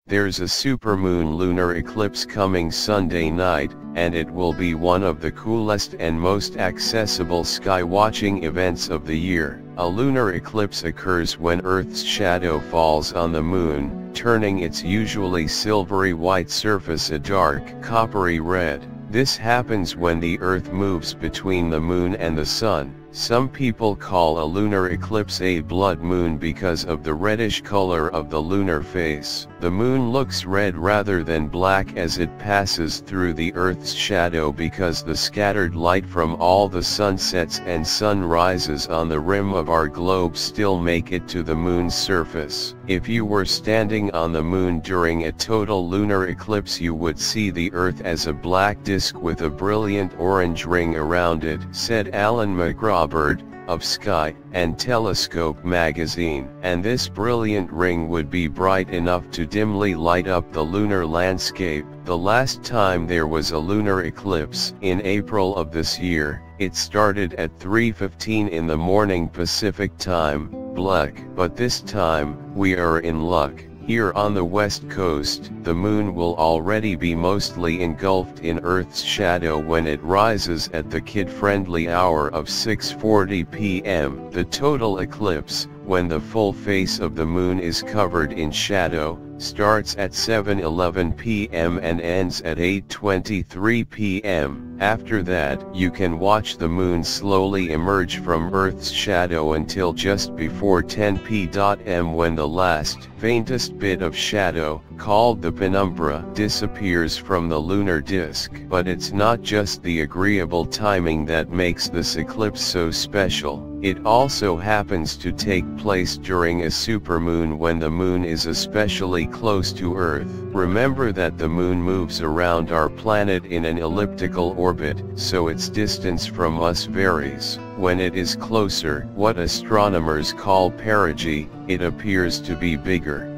There's a supermoon lunar eclipse coming Sunday night, and it will be one of the coolest and most accessible sky-watching events of the year. A lunar eclipse occurs when Earth's shadow falls on the moon, turning its usually silvery-white surface a dark coppery red. This happens when the Earth moves between the moon and the sun. Some people call a lunar eclipse a blood moon because of the reddish color of the lunar face. The moon looks red rather than black as it passes through the Earth's shadow because the scattered light from all the sunsets and sunrises on the rim of our globe still make it to the moon's surface. If you were standing on the moon during a total lunar eclipse, you would see the Earth as a black disk with a brilliant orange ring around it, said Alan McGraw of Sky and Telescope magazine. And this brilliant ring would be bright enough to dimly light up the lunar landscape. The last time there was a lunar eclipse, in April of this year, it started at 3:15 in the morning Pacific time, black. But this time, we are in luck. Here on the west coast, the moon will already be mostly engulfed in Earth's shadow when it rises at the kid-friendly hour of 6:40 p.m. The total eclipse, when the full face of the moon is covered in shadow, starts at 7:11 p.m. and ends at 8:23 p.m. After that, you can watch the moon slowly emerge from Earth's shadow until just before 10 p.m. when the last, faintest bit of shadow, called the penumbra, disappears from the lunar disk. But it's not just the agreeable timing that makes this eclipse so special. It also happens to take place during a supermoon when the moon is especially close to Earth. Remember that the moon moves around our planet in an elliptical orbit, so its distance from us varies. When it is closer, what astronomers call perigee, it appears to be bigger.